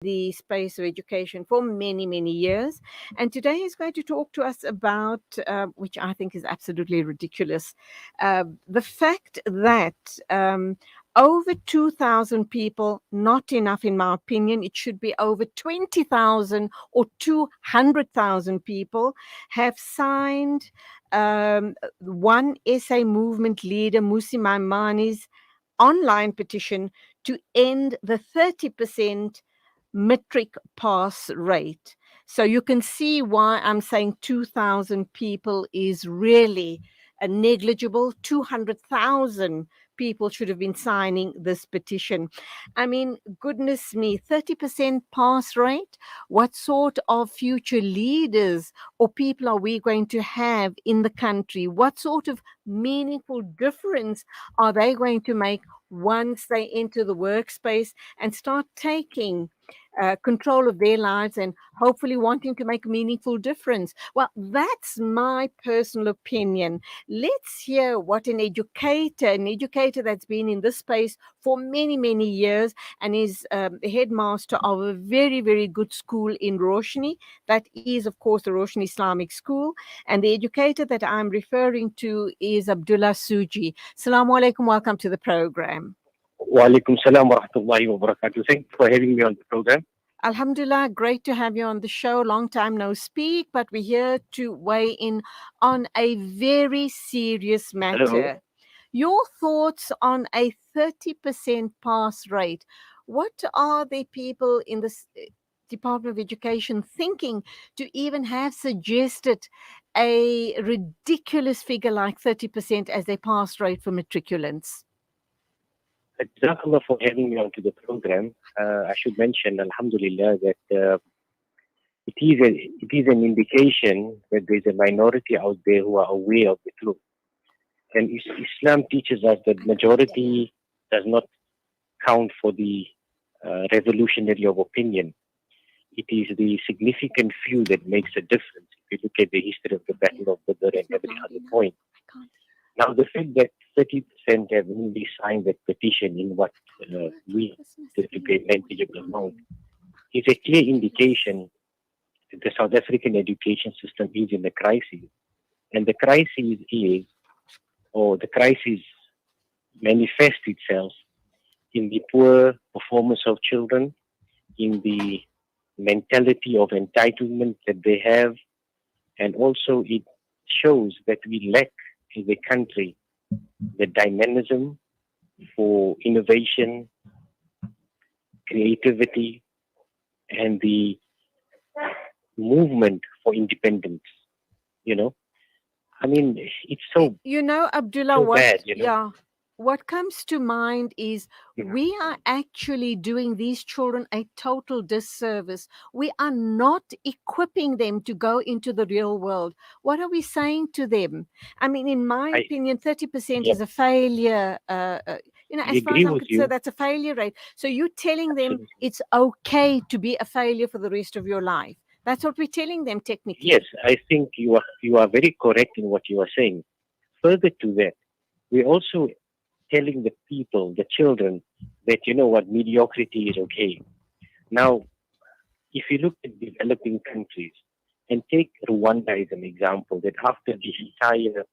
the space of education for many, many years. And today he's going to talk to us about, which I think is absolutely ridiculous, the fact that over 2,000 people, not enough in my opinion, it should be over 20,000 or 200,000 people, have signed one SA movement leader, Mmusi Maimane's online petition to end the 30% matric pass rate. So you can see why I'm saying 2,000 people is really a negligible. 200,000 people should have been signing this petition. I mean, goodness me, 30% pass rate. What sort of future leaders or people are we going to have in the country? What sort of meaningful difference are they going to make once they enter the workspace and start taking control of their lives and hopefully wanting to make a meaningful difference? Well, that's my personal opinion. Let's hear what an educator that's been in this space for many, many years and is the headmaster of a very, very good school in Roshnee. That is, of course, the Roshnee Islamic School. And the educator that I'm referring to is Abdullah Sujee. Assalamu alaikum. Welcome to the program. Wa alaikum salam wa rahmatullahi wa barakatuh. Thank you for having me on the program. Alhamdulillah, great to have you on the show. Long time no speak, but we're here to weigh in on a very serious matter. Hello. Your thoughts on a 30% pass rate. What are the people in the Department of Education thinking to even have suggested a ridiculous figure like 30% as their pass rate for matriculants? Jazakallah for having me onto the program. I should mention, alhamdulillah, that it is an indication that there's a minority out there who are aware of the truth. And Islam teaches us that majority does not count for the revolutionary of opinion. It is the significant few that makes a difference. If you look at the history of the Battle of Badr and every other point. Now, the fact that 30% have only signed that petition in what we to get negligible amount is a clear indication that the South African education system is in a crisis. And the crisis manifests itself in the poor performance of children, in the mentality of entitlement that they have, and also it shows that we lack as a country the dynamism for innovation, creativity, and the movement for independence. I mean, it's so Abdullah, so bad. What comes to mind is we are actually doing these children a total disservice. We are not equipping them to go into the real world. What are we saying to them? I mean, in my opinion, 30% is a failure. As far as I'm concerned, that's a failure rate. So you're telling them it's okay to be a failure for the rest of your life. That's what we're telling them technically. Yes, I think you are very correct in what you are saying. Further to that, we're also telling the people, the children, that mediocrity is okay. Now, if you look at developing countries and take Rwanda as an example, that after the entire,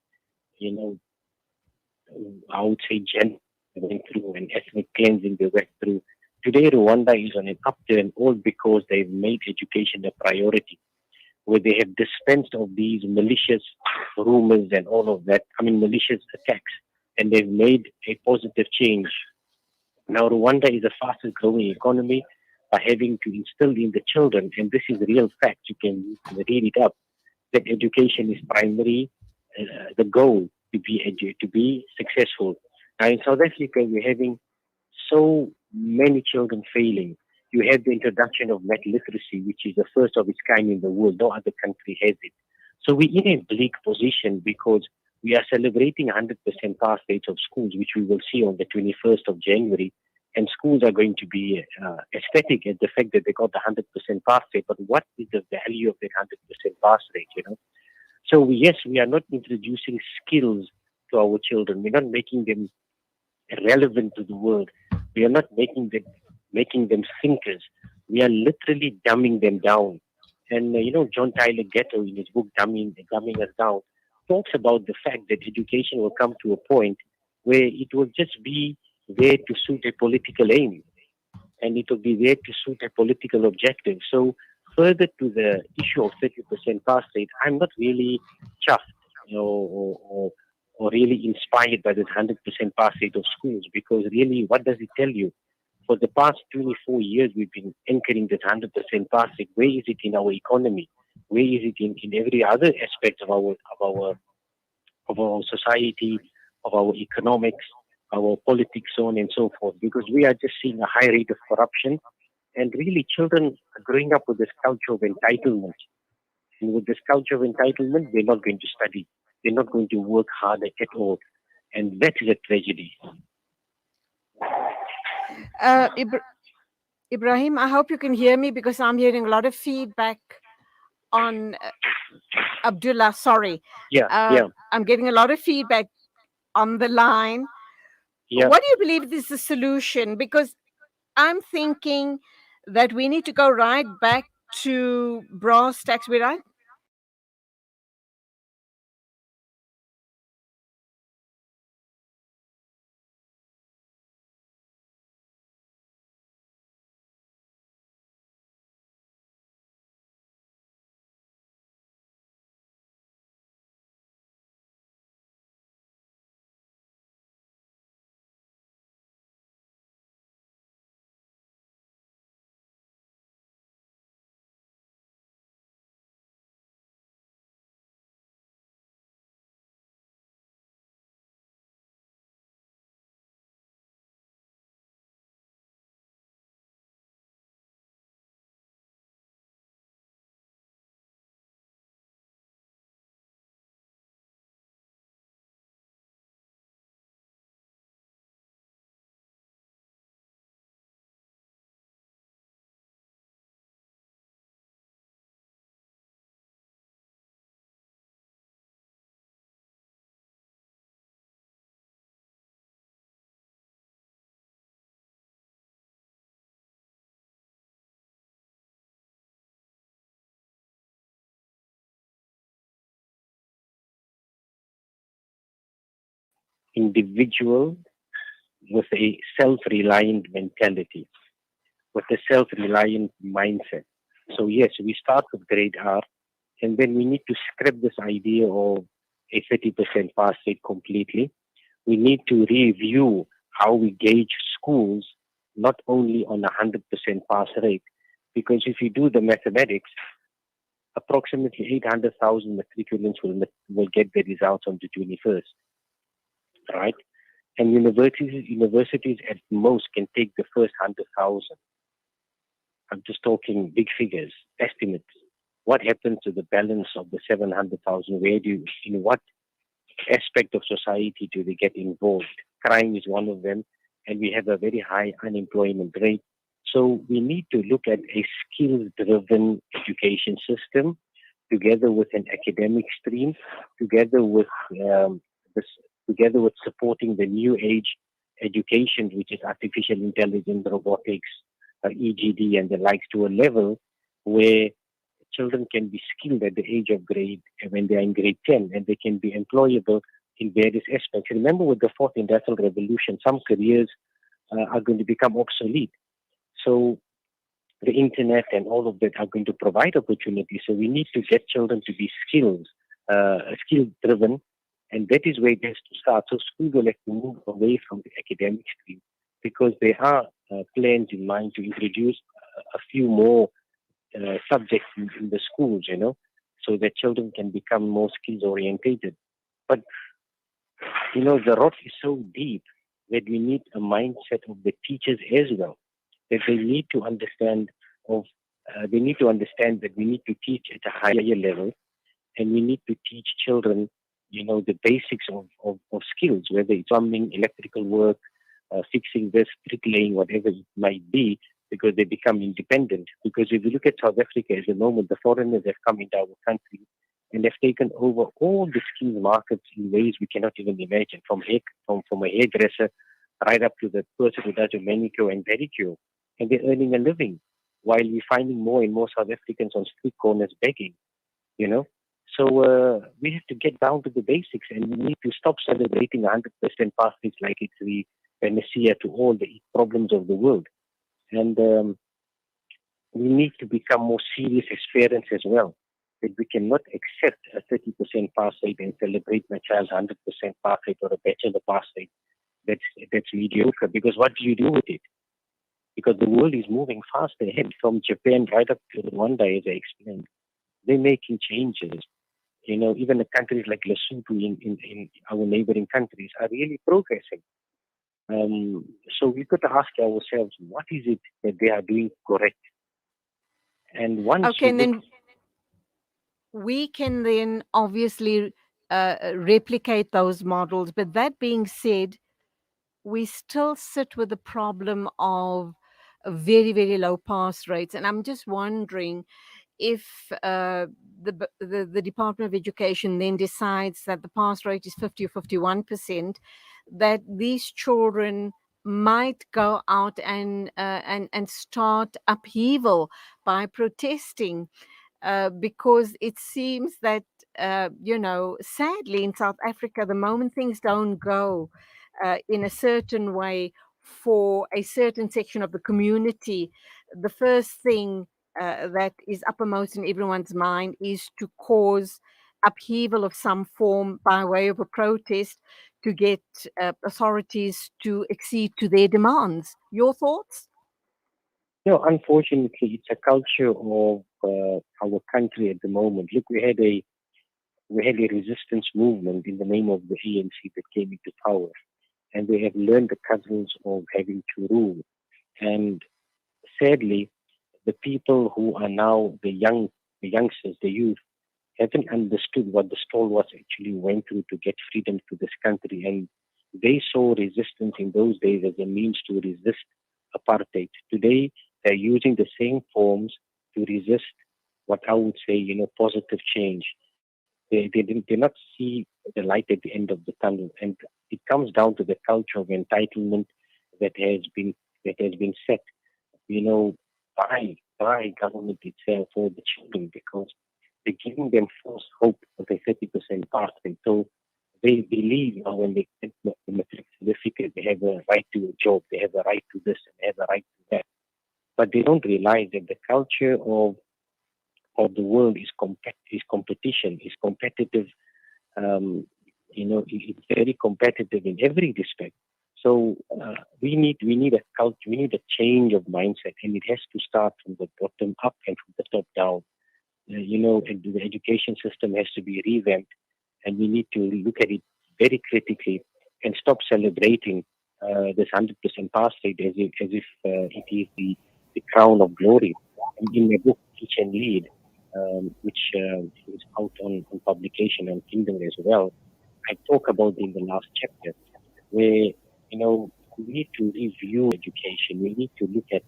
I would say gender went through and ethnic cleansing they went through, today Rwanda is on an upturn, all because they've made education a priority, where they have dispensed of these malicious rumors and all of that, malicious attacks, and they've made a positive change. Now, Rwanda is the fastest growing economy by having to instill in the children, and this is real fact, you can read it up, that education is primary, the goal to be successful. Now, in South Africa, we're having so many children failing. You have the introduction of math literacy, which is the first of its kind in the world. No other country has it. So we're in a bleak position because we are celebrating 100% pass rates of schools, which we will see on the 21st of January. And schools are going to be ecstatic at the fact that they got the 100% pass rate. But what is the value of that 100% pass rate, So we are not introducing skills to our children. We're not making them relevant to the world. We are not making them thinkers. We are literally dumbing them down. And, John Tyler Gatto, in his book Dumbing Us Down, talks about the fact that education will come to a point where it will just be there to suit a political aim, and it will be there to suit a political objective. So, further to the issue of 30% pass rate, I'm not really chuffed, or really inspired by this 100% pass rate of schools, because really, what does it tell you? For the past 24 years, we've been anchoring this 100% pass rate. Where is it in our economy? Where is it in every other aspect of our society, of our economics, our politics, so on and so forth? Because we are just seeing a high rate of corruption, and really children are growing up with this culture of entitlement. And with this culture of entitlement, they're not going to study. They're not going to work harder at all. And that is a tragedy. Ibrahim, I hope you can hear me, because I'm hearing a lot of feedback on Abdullah. Sorry. Yeah. I'm getting a lot of feedback on the line. Yeah. What do you believe is the solution? Because I'm thinking that we need to go right back to brass tacks. We're right. Individual with a self-reliant mentality, with a self-reliant mindset. So yes, we start with grade R, and then we need to scrap this idea of a 30% pass rate completely. We need to review how we gauge schools, not only on a 100% pass rate, because if you do the mathematics, approximately 800,000 matriculants will get the results on the 21st, right? And universities at most can take the first 100,000. I'm just talking big figures, estimates. What happens to the balance of the 700,000? In what aspect of society do they get involved? Crime is one of them, and we have a very high unemployment rate. So we need to look at a skills-driven education system, together with an academic stream, together with supporting the new age education, which is artificial intelligence, robotics, EGD, and the likes, to a level where children can be skilled at the age of when they are in grade 10, and they can be employable in various aspects. Remember, with the fourth industrial revolution, some careers are going to become obsolete. So the internet and all of that are going to provide opportunities. So we need to get children to be skill driven, and that is where it has to start. So schools will have to move away from the academic stream, because there are plans in mind to introduce a few more subjects in the schools, so that children can become more skills orientated. But the rot is so deep that we need a mindset of the teachers as well, that they need to understand that we need to teach at a higher level, and we need to teach children, the basics of skills, whether it's plumbing, electrical work, fixing this, bricklaying, whatever it might be, because they become independent. Because if you look at South Africa at the moment, the foreigners have come into our country and they've taken over all the skills markets in ways we cannot even imagine, from a hairdresser right up to the person who does a manicure and pedicure, and they're earning a living. while we're finding more and more South Africans on street corners begging, you know. So we have to get down to the basics, and we need to stop celebrating 100% pass rates like it's the panacea to all the problems of the world. And we need to become more serious as parents as well. That we cannot accept a 30% pass rate and celebrate my child's 100% pass rate or a bachelor pass rate. That's mediocre, because what do you do with it? Because the world is moving fast ahead, from Japan right up to Rwanda, as I explained. They're making changes. You know, even the countries like Lesotho in our neighboring countries are really progressing. So we've got to ask ourselves, what is it that they are doing correct? And once Okay, and then we can then obviously replicate those models. But that being said, we still sit with the problem of very, very low pass rates. And I'm just wondering if the Department of Education then decides that the pass rate is 50 or 51%, that these children might go out and start upheaval by protesting, because it seems that, sadly in South Africa, the moment things don't go in a certain way for a certain section of the community, the first thing that is uppermost in everyone's mind is to cause upheaval of some form by way of a protest to get authorities to accede to their demands. Your thoughts? No, unfortunately, it's a culture of our country at the moment. Look, we had a resistance movement in the name of the ANC that came into power, and they have learned the cousins of having to rule. And sadly, the people who are now the youngsters, the youth, haven't understood what the stalwarts actually went through to get freedom to this country, and they saw resistance in those days as a means to resist apartheid. Today, they're using the same forms to resist what I would say, positive change. They did not see the light at the end of the tunnel, and it comes down to the culture of entitlement that has been set, by government itself for the children, because they're giving them false hope of a 30% pass rate. So they believe when they get the matric certificate, they have a right to a job, they have a right to this, and they have a right to that. But they don't realize that the culture of the world is competition, is competitive. It's very competitive in every respect. So we need a culture, we need a change of mindset, and it has to start from the bottom up and from the top down. And the education system has to be revamped, and we need to look at it very critically and stop celebrating this 100% pass rate as if it is the crown of glory. And in my book, Teach and Lead, which is out on publication and Kingdom as well, I talk about in the last chapter where, we need to review education. We need to look at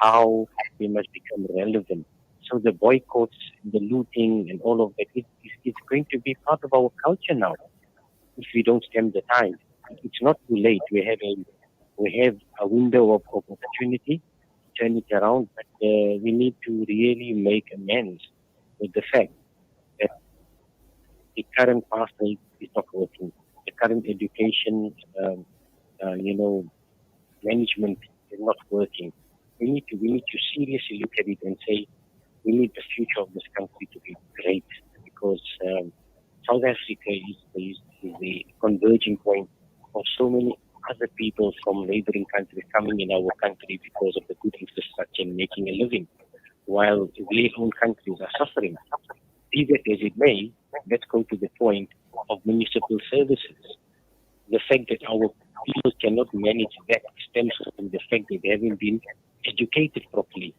how we must become relevant. So the boycotts, the looting, and all of that, it's going to be part of our culture now if we don't stem the tide. It's not too late. We have a window of opportunity to turn it around, but we need to really make amends with the fact that the current path rate is not working. The current education, management is not working. We need to seriously look at it and say, we need the future of this country to be great, because South Africa is the converging point of so many other people from neighboring countries coming in our country because of the good infrastructure and making a living, while their own countries are suffering. Be that as it may, let's go to the point of municipal services. The fact that our people cannot manage that stems from the fact that they haven't been educated properly,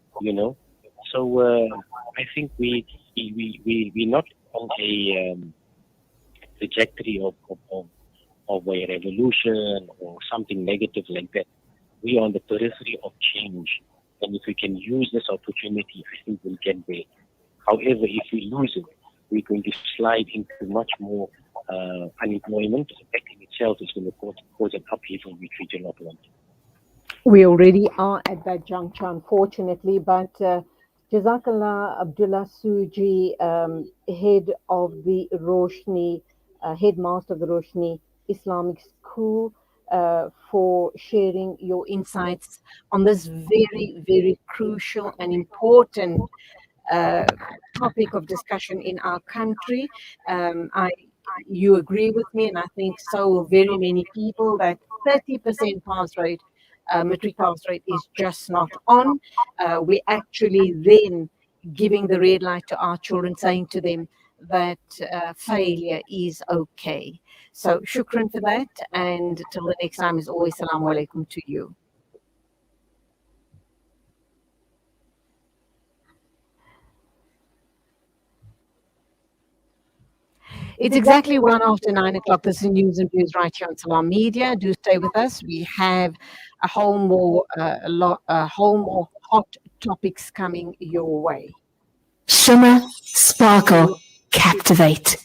So I think we're not on a trajectory of a revolution or something negative like that. We are on the periphery of change, and if we can use this opportunity, I think we'll get there. However, if we lose it, we're going to slide into much more unemployment. That in itself is going to cause an upheaval which we do not want. We already are at that juncture, unfortunately, but Jazakallah Abdullah Sujee, head of the Roshnee, headmaster of the Roshnee Islamic School, for sharing your insights on this very, very crucial and important uh, topic of discussion in our country. You agree with me, and I think so will very many people, that 30% pass rate, matric pass rate, is just not on. We actually then giving the red light to our children, saying to them that failure is okay. So shukran for that, and till the next time, as always, salamu alaikum to you. It's exactly 1 after 9 o'clock. This is News and Views right here on Salam Media. Do stay with us. We have a whole more hot topics coming your way. Shimmer, sparkle, captivate.